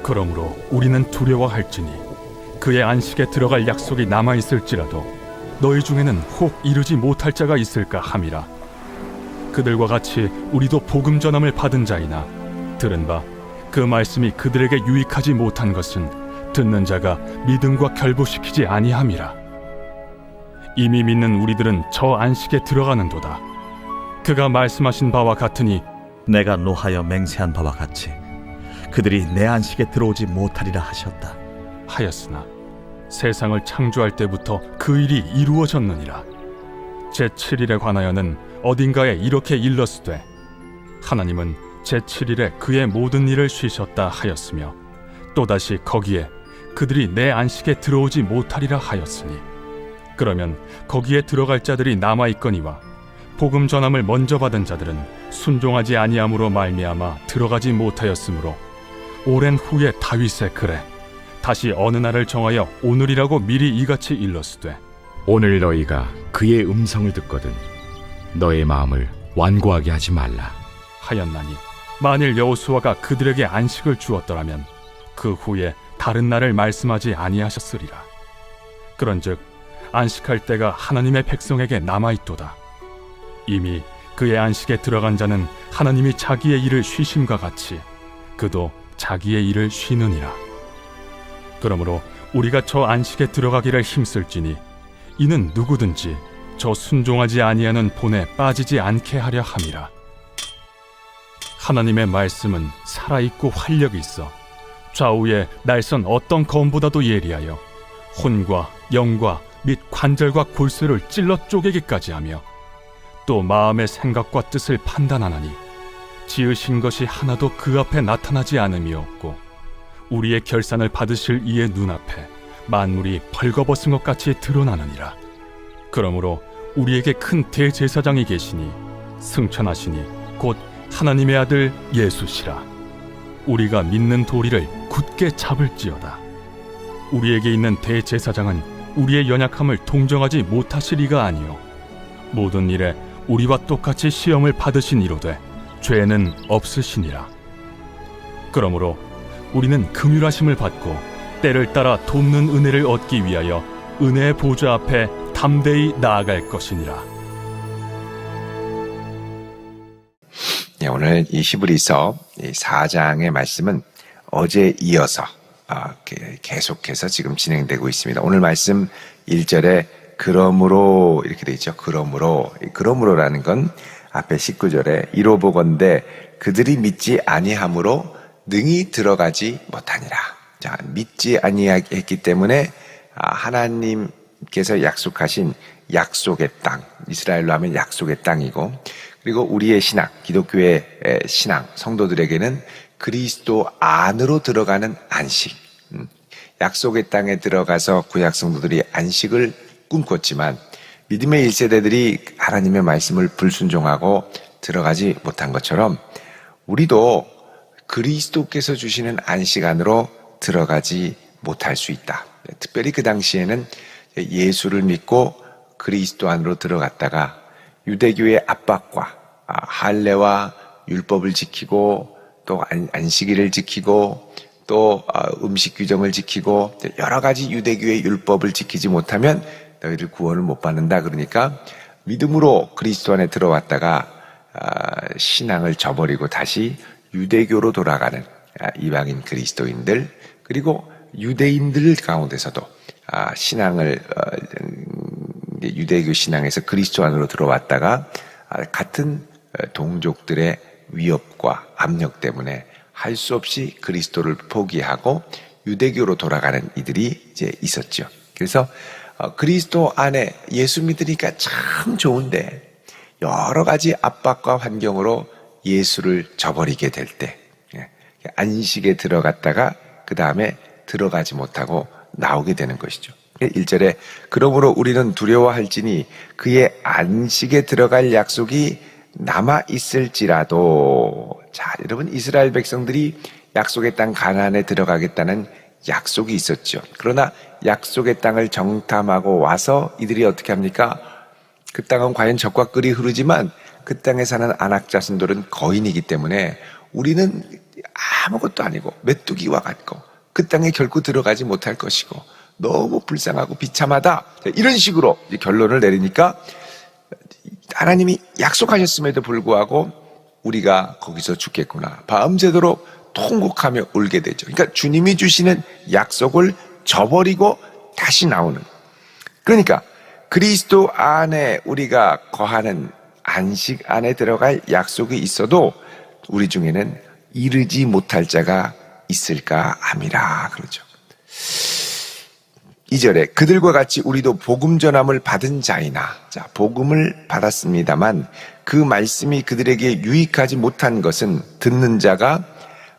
그러므로 우리는 두려워할지니 그의 안식에 들어갈 약속이 남아있을지라도 너희 중에는 혹 이르지 못할 자가 있을까 함이라. 그들과 같이 우리도 복음 전함을 받은 자이나 들은 바 그 말씀이 그들에게 유익하지 못한 것은 듣는 자가 믿음과 결부시키지 아니함이라. 이미 믿는 우리들은 저 안식에 들어가는도다. 그가 말씀하신 바와 같으니 내가 노하여 맹세한 바와 같이 그들이 내 안식에 들어오지 못하리라 하셨다. 하였으나 세상을 창조할 때부터 그 일이 이루어졌느니라. 제7일에 관하여는 어딘가에 이렇게 일렀으되 하나님은 제7일에 그의 모든 일을 쉬셨다 하였으며 또다시 거기에 그들이 내 안식에 들어오지 못하리라 하였으니 그러면 거기에 들어갈 자들이 남아있거니와 복음 전함을 먼저 받은 자들은 순종하지 아니함으로 말미암아 들어가지 못하였으므로 오랜 후에 다윗의 글에 다시 어느 날을 정하여 오늘이라고 미리 이같이 일렀으되 오늘 너희가 그의 음성을 듣거든 너의 마음을 완고하게 하지 말라. 하였나니 만일 여호수아가 그들에게 안식을 주었더라면 그 후에 다른 날을 말씀하지 아니하셨으리라. 그런즉 안식할 때가 하나님의 백성에게 남아있도다. 이미 그의 안식에 들어간 자는 하나님이 자기의 일을 쉬심과 같이 그도 자기의 일을 쉬느니라. 그러므로 우리가 저 안식에 들어가기를 힘쓸지니 이는 누구든지 저 순종하지 아니하는 본에 빠지지 않게 하려 함이라. 하나님의 말씀은 살아있고 활력이 있어 좌우에 날선 어떤 검보다도 예리하여 혼과 영과 및 관절과 골수를 찔러 쪼개기까지 하며 또 마음의 생각과 뜻을 판단하나니 지으신 것이 하나도 그 앞에 나타나지 않음이 없고 우리의 결산을 받으실 이의 눈앞에 만물이 벌거벗은 것 같이 드러나느니라. 그러므로 우리에게 큰 대제사장이 계시니 승천하시니 곧 하나님의 아들 예수시라. 우리가 믿는 도리를 굳게 잡을지어다. 우리에게 있는 대제사장은 우리의 연약함을 동정하지 못하시리가 아니요 모든 일에 우리와 똑같이 시험을 받으신 이로되 죄는 없으시니라. 그러므로 우리는 긍휼하심을 받고 때를 따라 돕는 은혜를 얻기 위하여 은혜의 보좌 앞에 담대히 나아갈 것이니라. 네, 오늘 이 히브리서 4장의 말씀은 어제 이어서 계속해서 지금 진행되고 있습니다. 오늘 말씀 1절에 그러므로 이렇게 되어 있죠. 그러므로라는 건 앞에 19절에 이로 보건대 그들이 믿지 아니함으로 능히 들어가지 못하니라. 자, 믿지 아니했기 때문에 하나님께서 약속하신 약속의 땅, 이스라엘로 하면 약속의 땅이고, 그리고 우리의 신앙, 기독교의 신앙, 성도들에게는 그리스도 안으로 들어가는 안식, 약속의 땅에 들어가서 구약 성도들이 안식을 꿈꿨지만 믿음의 1세대들이 하나님의 말씀을 불순종하고 들어가지 못한 것처럼 우리도 그리스도께서 주시는 안식 안으로 들어가지 못할 수 있다. 특별히 그 당시에는 예수를 믿고 그리스도 안으로 들어갔다가 유대교의 압박과 할례와 율법을 지키고 또 안식일을 지키고 또 음식 규정을 지키고 여러 가지 유대교의 율법을 지키지 못하면 너희들 구원을 못 받는다. 그러니까 믿음으로 그리스도 안에 들어왔다가 신앙을 저버리고 다시 유대교로 돌아가는 이방인 그리스도인들, 그리고 유대인들 가운데서도 신앙을 유대교 신앙에서 그리스도 안으로 들어왔다가 같은 동족들의 위협과 압력 때문에 할 수 없이 그리스도를 포기하고 유대교로 돌아가는 이들이 이제 있었죠. 그래서 그리스도 안에 예수 믿으니까 참 좋은데 여러 가지 압박과 환경으로 예수를 저버리게 될 때 안식에 들어갔다가 그 다음에 들어가지 못하고 나오게 되는 것이죠. 1절에 그러므로 우리는 두려워할지니 그의 안식에 들어갈 약속이 남아있을지라도. 자, 여러분, 이스라엘 백성들이 약속의 땅 가나안에 들어가겠다는 약속이 있었죠. 그러나 약속의 땅을 정탐하고 와서 이들이 어떻게 합니까? 그 땅은 과연 적과 꿀이 흐르지만 그 땅에 사는 안악 자손들은 거인이기 때문에 우리는 아무것도 아니고 메뚜기와 같고 그 땅에 결코 들어가지 못할 것이고 너무 불쌍하고 비참하다. 이런 식으로 결론을 내리니까 하나님이 약속하셨음에도 불구하고 우리가 거기서 죽겠구나. 밤새도록 통곡하며 울게 되죠. 그러니까 주님이 주시는 약속을 저버리고 다시 나오는. 그러니까 그리스도 안에 우리가 거하는 안식 안에 들어갈 약속이 있어도 우리 중에는 이르지 못할 자가 있을까 함이라 그러죠. 2절에 그들과 같이 우리도 복음 전함을 받은 자이나, 자, 복음을 받았습니다만 그 말씀이 그들에게 유익하지 못한 것은 듣는 자가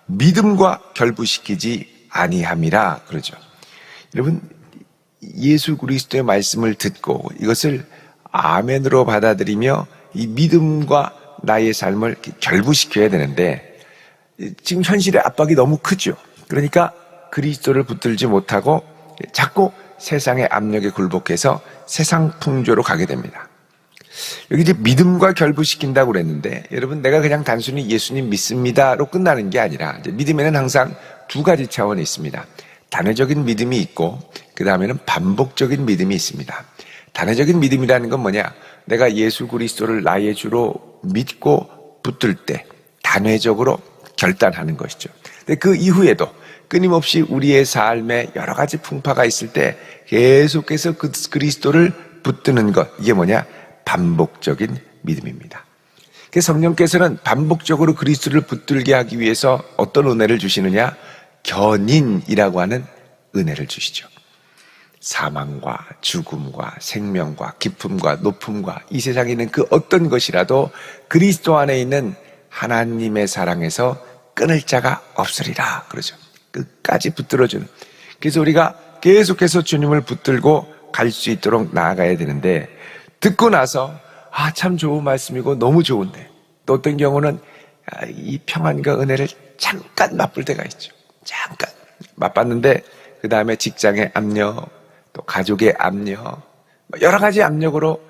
믿음과 결부시키지 아니함이라 그러죠. 여러분, 예수 그리스도의 말씀을 듣고 이것을 아멘으로 받아들이며 이 믿음과 나의 삶을 결부시켜야 되는데 지금 현실의 압박이 너무 크죠. 그러니까 그리스도를 붙들지 못하고 자꾸 세상의 압력에 굴복해서 세상 풍조로 가게 됩니다. 여기 이제 믿음과 결부시킨다고 그랬는데 여러분, 내가 그냥 단순히 예수님 믿습니다로 끝나는 게 아니라 이제 믿음에는 항상 두 가지 차원이 있습니다. 단회적인 믿음이 있고 그 다음에는 반복적인 믿음이 있습니다. 단회적인 믿음이라는 건 뭐냐? 내가 예수 그리스도를 나의 주로 믿고 붙들 때 단회적으로 결단하는 것이죠. 근데 그 이후에도 끊임없이 우리의 삶에 여러 가지 풍파가 있을 때 계속해서 그 그리스도를 붙드는 것, 이게 뭐냐? 반복적인 믿음입니다. 그래서 성령께서는 반복적으로 그리스도를 붙들게 하기 위해서 어떤 은혜를 주시느냐? 견인이라고 하는 은혜를 주시죠. 사망과 죽음과 생명과 기쁨과 높음과 이 세상에 있는 그 어떤 것이라도 그리스도 안에 있는 하나님의 사랑에서 끊을 자가 없으리라 그러죠. 끝까지 붙들어주는. 그래서 우리가 계속해서 주님을 붙들고 갈 수 있도록 나아가야 되는데, 듣고 나서 참 좋은 말씀이고 너무 좋은데 또 어떤 경우는 이 평안과 은혜를 잠깐 맛볼 때가 있죠. 잠깐 맛봤는데 그 다음에 직장의 압력, 또 가족의 압력, 여러 가지 압력으로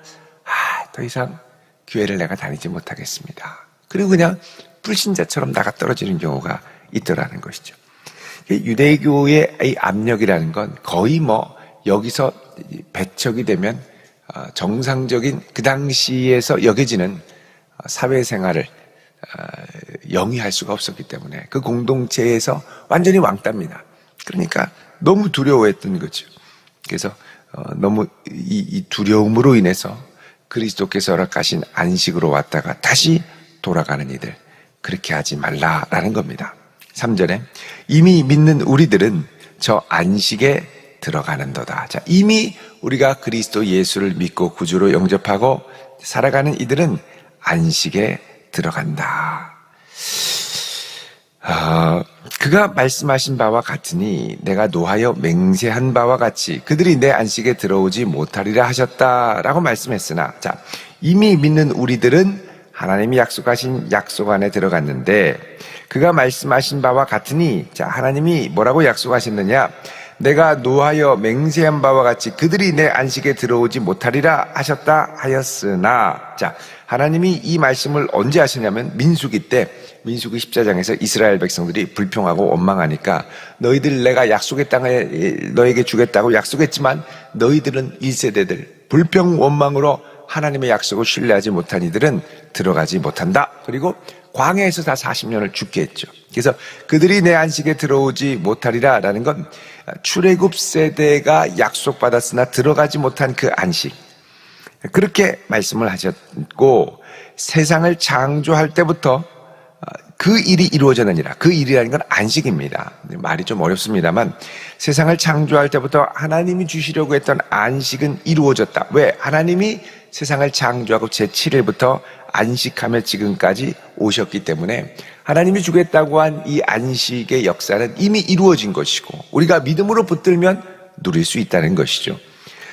더 이상 교회를 내가 다니지 못하겠습니다. 그리고 그냥 불신자처럼 나가 떨어지는 경우가 있더라는 것이죠. 유대교의 이 압력이라는 건 거의 여기서 배척이 되면 정상적인 그 당시에서 여겨지는 사회생활을 영위할 수가 없었기 때문에 그 공동체에서 완전히 왕따입니다. 그러니까 너무 두려워했던 거죠. 그래서 너무 이 두려움으로 인해서 그리스도께서 허락하신 안식으로 왔다가 다시 돌아가는 이들, 그렇게 하지 말라라는 겁니다. 3절에 이미 믿는 우리들은 저 안식에 들어가는도다. 자, 이미 우리가 그리스도 예수를 믿고 구주로 영접하고 살아가는 이들은 안식에 들어간다. 그가 말씀하신 바와 같으니 내가 노하여 맹세한 바와 같이 그들이 내 안식에 들어오지 못하리라 하셨다라고 말씀했으나, 자, 이미 믿는 우리들은 하나님이 약속하신 약속 안에 들어갔는데 그가 말씀하신 바와 같으니, 자, 하나님이 뭐라고 약속하셨느냐? 내가 노하여 맹세한 바와 같이 그들이 내 안식에 들어오지 못하리라 하셨다 하였으나, 자, 하나님이 이 말씀을 언제 하셨냐면 민수기 때, 민수기 14장에서 이스라엘 백성들이 불평하고 원망하니까 너희들 내가 약속의 땅을 너에게 주겠다고 약속했지만 너희들은 1세대들 불평 원망으로 하나님의 약속을 신뢰하지 못한 이들은 들어가지 못한다. 그리고 광야에서 다 40년을 죽게 했죠. 그래서 그들이 내 안식에 들어오지 못하리라 라는 건 출애굽 세대가 약속받았으나 들어가지 못한 그 안식, 그렇게 말씀을 하셨고, 세상을 창조할 때부터 그 일이 이루어졌느니라. 그 일이라는 건 안식입니다. 말이 좀 어렵습니다만 세상을 창조할 때부터 하나님이 주시려고 했던 안식은 이루어졌다. 왜? 하나님이 세상을 창조하고 제7일부터 안식하며 지금까지 오셨기 때문에 하나님이 주겠다고 한 이 안식의 역사는 이미 이루어진 것이고 우리가 믿음으로 붙들면 누릴 수 있다는 것이죠.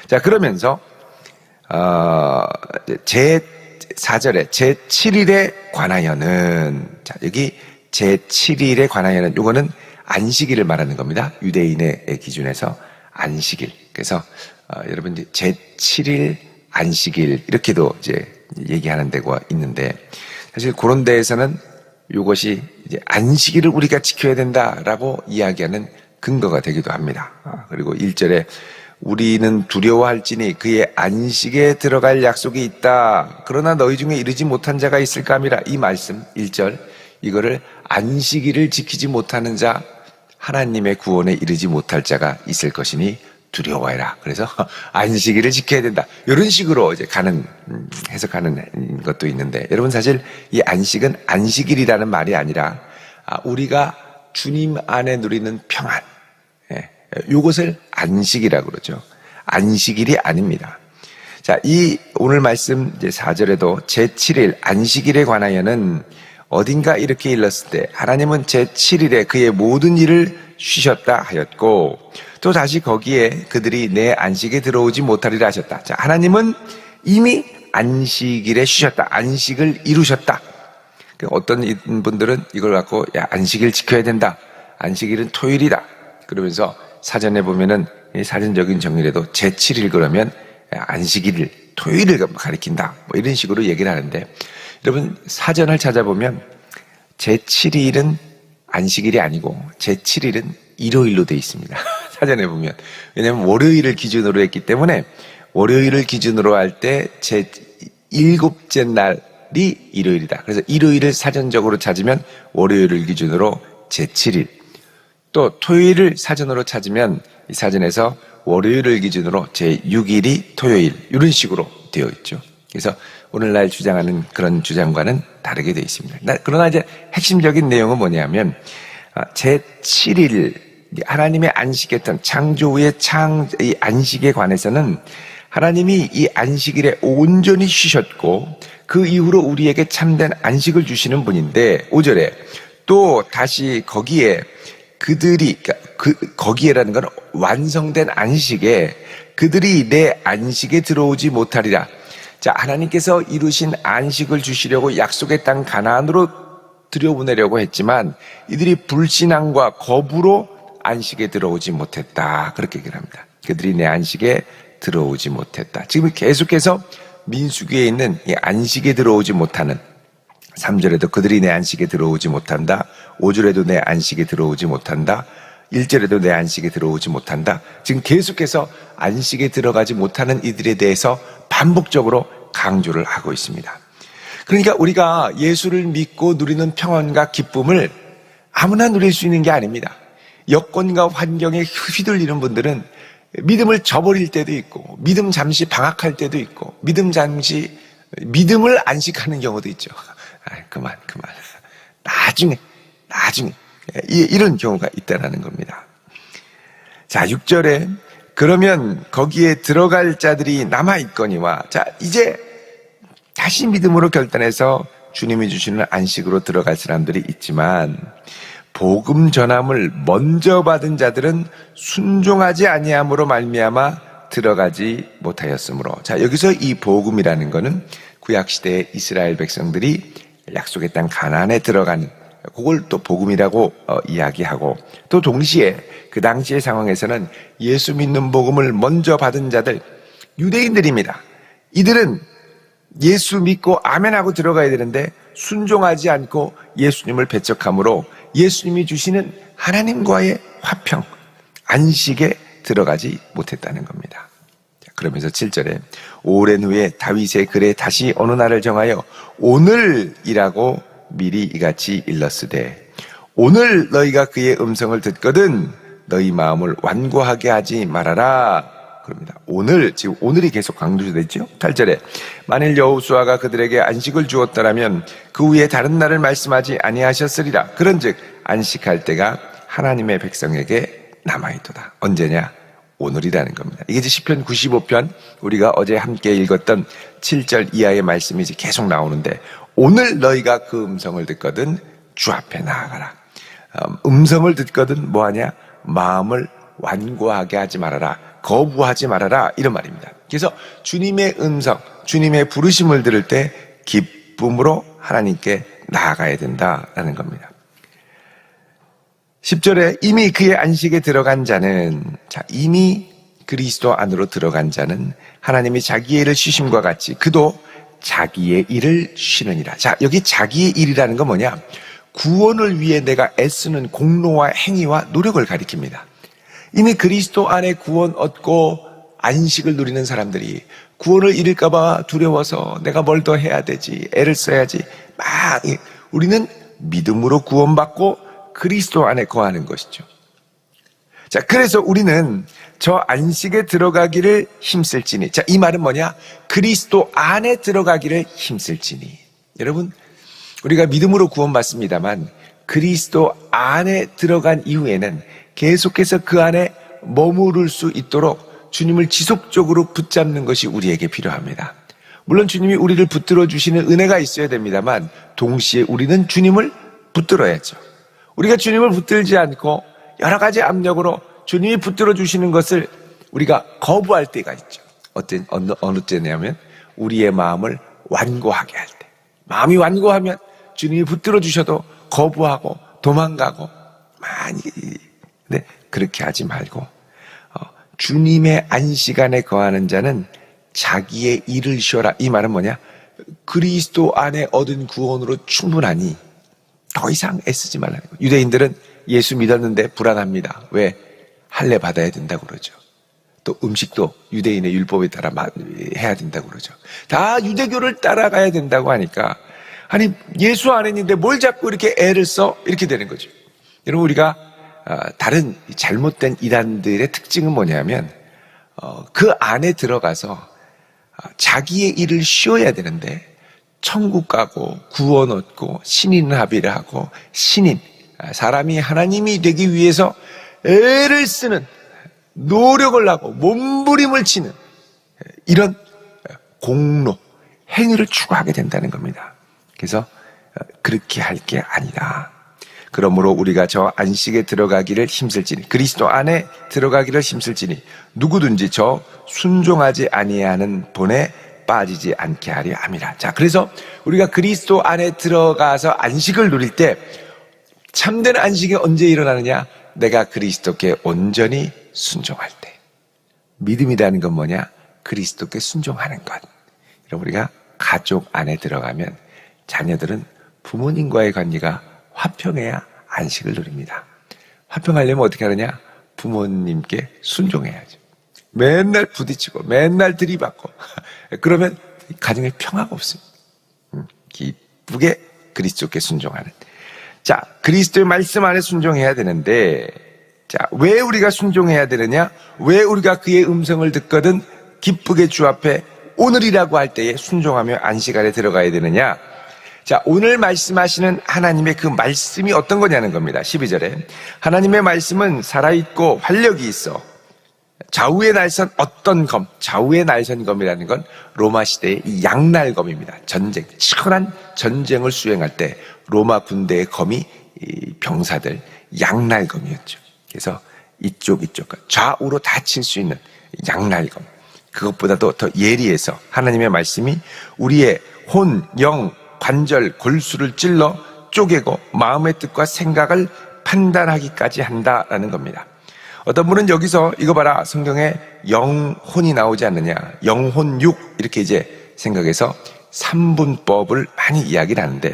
자, 그러면서 제4절에 제7일에 관하여는, 자, 여기 제7일에 관하여는 요거는 안식일을 말하는 겁니다. 유대인의 기준에서 안식일. 그래서 여러분 이제 제7일 안식일 이렇게도 이제 얘기하는 데가 있는데, 사실 그런 데에서는 이것이 이제 안식일을 우리가 지켜야 된다라고 이야기하는 근거가 되기도 합니다. 그리고 1절에 우리는 두려워할지니 그의 안식에 들어갈 약속이 있다. 그러나 너희 중에 이르지 못한 자가 있을까 함이라. 이 말씀 1절 이거를 안식일을 지키지 못하는 자, 하나님의 구원에 이르지 못할 자가 있을 것이니 두려워해라. 그래서 안식일을 지켜야 된다. 이런 식으로 이제 해석하는 것도 있는데, 여러분 사실 이 안식은 안식일이라는 말이 아니라 우리가 주님 안에 누리는 평안, 이것을 안식이라고 그러죠. 안식일이 아닙니다. 자, 이 오늘 말씀 이제 4절에도 제7일 안식일에 관하여는 어딘가 이렇게 일렀을 때 하나님은 제7일에 그의 모든 일을 쉬셨다 하였고, 또 다시 거기에 그들이 내 안식에 들어오지 못하리라 하셨다. 자, 하나님은 이미 안식일에 쉬셨다. 안식을 이루셨다. 어떤 분들은 이걸 갖고 야, 안식일 지켜야 된다. 안식일은 토요일이다. 그러면서 사전에 보면은 사전적인 정의라도 제7일 그러면 안식일, 토요일을 가리킨다. 뭐 이런 식으로 얘기를 하는데, 여러분 사전을 찾아보면 제7일은 안식일이 아니고 제7일은 일요일로 되어 있습니다. 사전에 보면. 왜냐하면 월요일을 기준으로 했기 때문에 월요일을 기준으로 할 때 제7째 날이 일요일이다. 그래서 일요일을 사전적으로 찾으면 월요일을 기준으로 제7일, 또 토요일을 사전으로 찾으면 이 사전에서 월요일을 기준으로 제6일이 토요일, 이런 식으로 되어 있죠. 그래서 오늘날 주장하는 그런 주장과는 다르게 되어 있습니다. 그러나 이제 핵심적인 내용은 뭐냐면 제7일 하나님의 안식했던 창조 후의 이 안식에 관해서는 하나님이 이 안식일에 온전히 쉬셨고 그 이후로 우리에게 참된 안식을 주시는 분인데, 5절에 또 다시 거기에 그들이 거기에라는 건 완성된 안식에 그들이 내 안식에 들어오지 못하리라. 자, 하나님께서 이루신 안식을 주시려고 약속의 땅 가나안으로 들여보내려고 했지만 이들이 불신앙과 거부로 안식에 들어오지 못했다. 그렇게 얘기를 합니다. 그들이 내 안식에 들어오지 못했다. 지금 계속해서 민수기에 있는 이 안식에 들어오지 못하는, 3절에도 그들이 내 안식에 들어오지 못한다. 5절에도 내 안식에 들어오지 못한다. 1절에도 내 안식에 들어오지 못한다. 지금 계속해서 안식에 들어가지 못하는 이들에 대해서 반복적으로 강조를 하고 있습니다. 그러니까 우리가 예수를 믿고 누리는 평안과 기쁨을 아무나 누릴 수 있는 게 아닙니다. 여건과 환경에 휘둘리는 분들은 믿음을 저버릴 때도 있고, 믿음 잠시 방학할 때도 있고, 믿음을 안식하는 경우도 있죠. 그만. 나중에. 이런 경우가 있다는 겁니다. 자, 6절에 그러면 거기에 들어갈 자들이 남아있거니와, 자, 이제 다시 믿음으로 결단해서 주님이 주시는 안식으로 들어갈 사람들이 있지만, 복음 전함을 먼저 받은 자들은 순종하지 아니함으로 말미암아 들어가지 못하였으므로. 자, 여기서 이 복음이라는 거는 구약시대의 이스라엘 백성들이 약속의 땅 가나안에 들어가는, 그걸 또 복음이라고 이야기하고, 또 동시에 그 당시의 상황에서는 예수 믿는 복음을 먼저 받은 자들, 유대인들입니다. 이들은 예수 믿고 아멘하고 들어가야 되는데 순종하지 않고 예수님을 배척함으로 예수님이 주시는 하나님과의 화평, 안식에 들어가지 못했다는 겁니다. 그러면서 7절에 오랜 후에 다윗의 글에 다시 어느 날을 정하여 오늘이라고 미리 이같이 일렀으되, 오늘 너희가 그의 음성을 듣거든 너희 마음을 완고하게 하지 말아라. 그럽니다. 오늘, 지금 오늘이 계속 강조되죠. 8절에 만일 여호수아가 그들에게 안식을 주었더라면 그 후에 다른 날을 말씀하지 아니하셨으리라. 그런즉 안식할 때가 하나님의 백성에게 남아있도다. 언제냐? 오늘이라는 겁니다. 이게 이제 시편 95편 우리가 어제 함께 읽었던 7절 이하의 말씀이 이제 계속 나오는데, 오늘 너희가 그 음성을 듣거든 주 앞에 나아가라. 음성을 듣거든 뭐하냐? 마음을 완고하게 하지 말아라. 거부하지 말아라. 이런 말입니다. 그래서 주님의 음성, 주님의 부르심을 들을 때 기쁨으로 하나님께 나아가야 된다라는 겁니다. 10절에 이미 그의 안식에 들어간 자는, 자, 이미 그리스도 안으로 들어간 자는 하나님이 자기의 일을 쉬심과 같이 그도 자기의 일을 쉬느니라. 자, 여기 자기의 일이라는 건 뭐냐? 구원을 위해 내가 애쓰는 공로와 행위와 노력을 가리킵니다. 이미 그리스도 안에 구원 얻고 안식을 누리는 사람들이 구원을 잃을까봐 두려워서 내가 뭘 더 해야 되지, 애를 써야지, 우리는 믿음으로 구원받고 그리스도 안에 거하는 것이죠. 자, 그래서 우리는 저 안식에 들어가기를 힘쓸지니. 자, 이 말은 뭐냐? 그리스도 안에 들어가기를 힘쓸지니. 여러분, 우리가 믿음으로 구원받습니다만 그리스도 안에 들어간 이후에는 계속해서 그 안에 머무를 수 있도록 주님을 지속적으로 붙잡는 것이 우리에게 필요합니다. 물론 주님이 우리를 붙들어 주시는 은혜가 있어야 됩니다만 동시에 우리는 주님을 붙들어야죠. 우리가 주님을 붙들지 않고 여러 가지 압력으로 주님이 붙들어 주시는 것을 우리가 거부할 때가 있죠. 어느 때냐면 우리의 마음을 완고하게 할 때. 마음이 완고하면 주님이 붙들어 주셔도 거부하고 도망가고 많이. 근데 그렇게 하지 말고 주님의 안식 안에 거하는 자는 자기의 일을 쉬어라. 이 말은 뭐냐? 그리스도 안에 얻은 구원으로 충분하니 더 이상 애쓰지 말라는 거예요. 유대인들은 예수 믿었는데 불안합니다. 왜? 할례 받아야 된다고 그러죠. 또 음식도 유대인의 율법에 따라 해야 된다고 그러죠. 다 유대교를 따라가야 된다고 하니까 아니 예수 안에 있는데 뭘 자꾸 이렇게 애를 써? 이렇게 되는 거죠. 여러분, 우리가 다른 잘못된 이단들의 특징은 뭐냐면 그 안에 들어가서 자기의 일을 쉬어야 되는데 천국 가고 구원 얻고 신인 합의를 하고 사람이 하나님이 되기 위해서 애를 쓰는 노력을 하고 몸부림을 치는 이런 공로, 행위를 추구하게 된다는 겁니다. 그래서 그렇게 할 게 아니다. 그러므로 우리가 저 안식에 들어가기를 힘쓸지니, 그리스도 안에 들어가기를 힘쓸지니 누구든지 저 순종하지 아니하는 본에 빠지지 않게 하려 함이라. 자, 그래서 우리가 그리스도 안에 들어가서 안식을 누릴 때 참된 안식이 언제 일어나느냐? 내가 그리스도께 온전히 순종할 때. 믿음이라는 건 뭐냐? 그리스도께 순종하는 것. 여러분, 우리가 가족 안에 들어가면 자녀들은 부모님과의 관계가 화평해야 안식을 누립니다. 화평하려면 어떻게 하느냐? 부모님께 순종해야죠. 맨날 부딪히고 맨날 들이받고 그러면 가정에 평화가 없습니다. 기쁘게 그리스도께 순종하는. 자, 그리스도의 말씀 안에 순종해야 되는데, 자, 왜 우리가 순종해야 되느냐? 왜 우리가 그의 음성을 듣거든 기쁘게 주 앞에 오늘이라고 할 때에 순종하며 안식 안에 들어가야 되느냐? 자, 오늘 말씀하시는 하나님의 그 말씀이 어떤 거냐는 겁니다. 12절에 하나님의 말씀은 살아있고 활력이 있어 좌우의 날선 어떤 검, 좌우의 날선 검이라는 건 로마 시대의 이 양날검입니다. 전쟁, 치열한 전쟁을 수행할 때 로마 군대의 검이 이 병사들 양날검이었죠. 그래서 이쪽 좌우로 다 칠 수 있는 양날검. 그것보다도 더 예리해서 하나님의 말씀이 우리의 혼, 영, 관절, 골수를 찔러 쪼개고 마음의 뜻과 생각을 판단하기까지 한다라는 겁니다. 어떤 분은 여기서 이거 봐라, 성경에 영혼이 나오지 않느냐, 영혼육 이렇게 이제 생각해서 삼분법을 많이 이야기를 하는데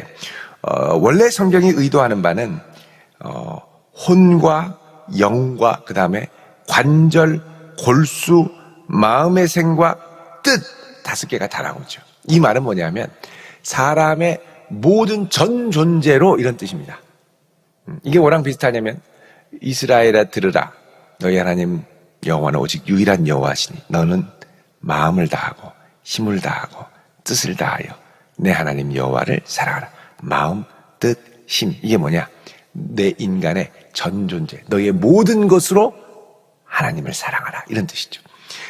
원래 성경이 의도하는 바는 혼과 영과 그 다음에 관절, 골수, 마음의 생각, 뜻 5개가 다 나오죠. 이 말은 뭐냐면 사람의 모든 전 존재로 이런 뜻입니다. 이게 뭐랑 비슷하냐면 이스라엘아 들으라, 너희 하나님 여호와는 오직 유일한 여호와시니 너는 마음을 다하고 힘을 다하고 뜻을 다하여 내 하나님 여호와를 사랑하라. 마음, 뜻, 힘, 이게 뭐냐? 내 인간의 전 존재, 너의 모든 것으로 하나님을 사랑하라, 이런 뜻이죠.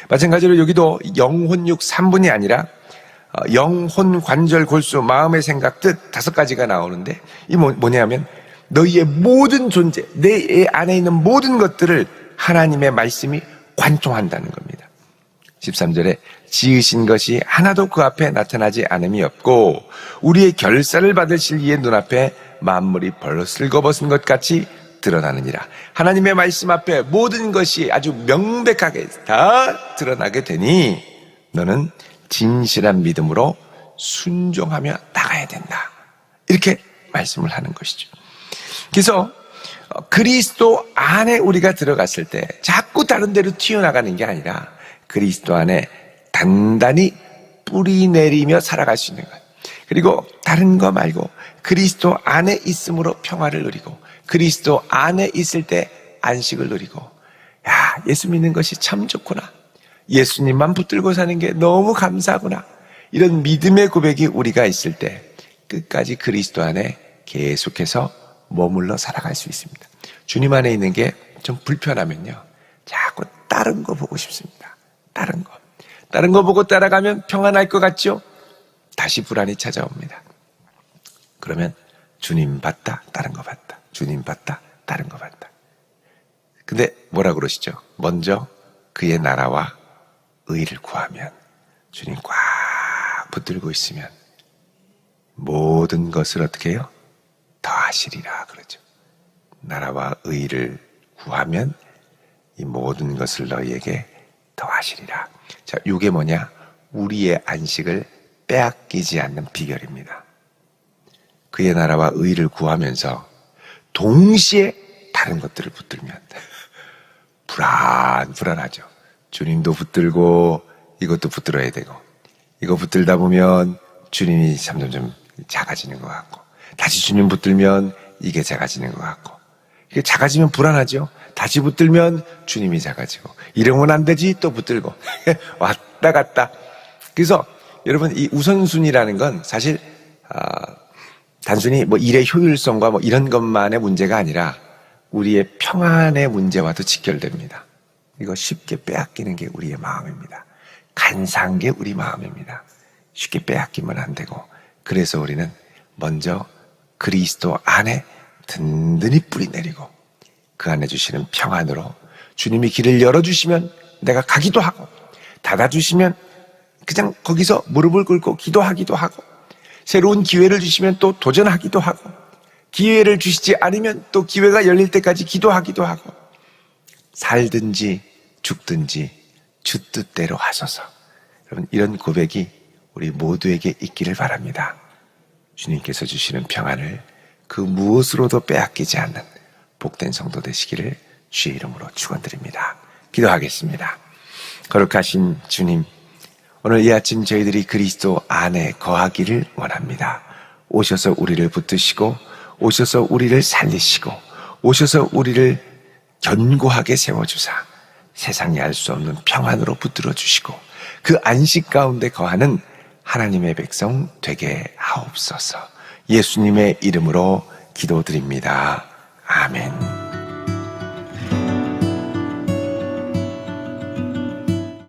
마찬가지로 여기도 영혼육 3분이 아니라 영혼, 관절, 골수, 마음의 생각, 뜻 5가지가 나오는데 이 뭐냐면 너희의 모든 존재, 내 안에 있는 모든 것들을 하나님의 말씀이 관통한다는 겁니다. 13절에 지으신 것이 하나도 그 앞에 나타나지 않음이 없고 우리의 결사를 받으실 이의 눈앞에 만물이 벌슬거벗은 것 같이 드러나느니라. 하나님의 말씀 앞에 모든 것이 아주 명백하게 다 드러나게 되니 너는 진실한 믿음으로 순종하며 나가야 된다. 이렇게 말씀을 하는 것이죠. 그래서 그리스도 안에 우리가 들어갔을 때 자꾸 다른 데로 튀어나가는 게 아니라 그리스도 안에 단단히 뿌리 내리며 살아갈 수 있는 것. 그리고 다른 거 말고 그리스도 안에 있음으로 평화를 누리고 그리스도 안에 있을 때 안식을 누리고, 야, 예수 믿는 것이 참 좋구나. 예수님만 붙들고 사는 게 너무 감사하구나. 이런 믿음의 고백이 우리가 있을 때 끝까지 그리스도 안에 계속해서 머물러 살아갈 수 있습니다. 주님 안에 있는 게 좀 불편하면요, 자꾸 다른 거 보고 싶습니다. 다른 거 보고 따라가면 평안할 것 같죠? 다시 불안이 찾아옵니다. 그러면 주님 봤다, 다른 거 봤다. 주님 봤다, 다른 거 봤다. 근데 뭐라 그러시죠? 먼저 그의 나라와 의를 구하면, 주님 꽉 붙들고 있으면 모든 것을 어떻게 해요? 더하시리라 그러죠. 나라와 의를 구하면 이 모든 것을 너희에게 더하시리라. 자, 이게 뭐냐? 우리의 안식을 빼앗기지 않는 비결입니다. 그의 나라와 의를 구하면서 동시에 다른 것들을 붙들면 불안하죠. 주님도 붙들고 이것도 붙들어야 되고, 이거 붙들다 보면 주님이 점점 작아지는 것 같고, 다시 주님 붙들면 이게 작아지는 것 같고, 이게 작아지면 불안하죠. 다시 붙들면 주님이 작아지고, 이러면 안 되지, 또 붙들고 왔다 갔다. 그래서 여러분, 이 우선순위라는 건 사실 단순히 뭐 일의 효율성과 뭐 이런 것만의 문제가 아니라 우리의 평안의 문제와도 직결됩니다. 이거 쉽게 빼앗기는 게 우리의 마음입니다. 간사한 게 우리 마음입니다. 쉽게 빼앗기면 안 되고, 그래서 우리는 먼저 그리스도 안에 든든히 뿌리 내리고 그 안에 주시는 평안으로, 주님이 길을 열어주시면 내가 가기도 하고, 닫아주시면 그냥 거기서 무릎을 꿇고 기도하기도 하고, 새로운 기회를 주시면 또 도전하기도 하고, 기회를 주시지 않으면 또 기회가 열릴 때까지 기도하기도 하고, 살든지 죽든지 주 뜻대로 하소서. 여러분, 이런 고백이 우리 모두에게 있기를 바랍니다. 주님께서 주시는 평안을 그 무엇으로도 빼앗기지 않는 복된 성도 되시기를 주의 이름으로 축원드립니다. 기도하겠습니다. 거룩하신 주님, 오늘 이 아침 저희들이 그리스도 안에 거하기를 원합니다. 오셔서 우리를 붙드시고, 오셔서 우리를 살리시고, 오셔서 우리를 견고하게 세워주사 세상이 알 수 없는 평안으로 붙들어 주시고 그 안식 가운데 거하는 하나님의 백성 되게 하옵소서. 예수님의 이름으로 기도드립니다. 아멘.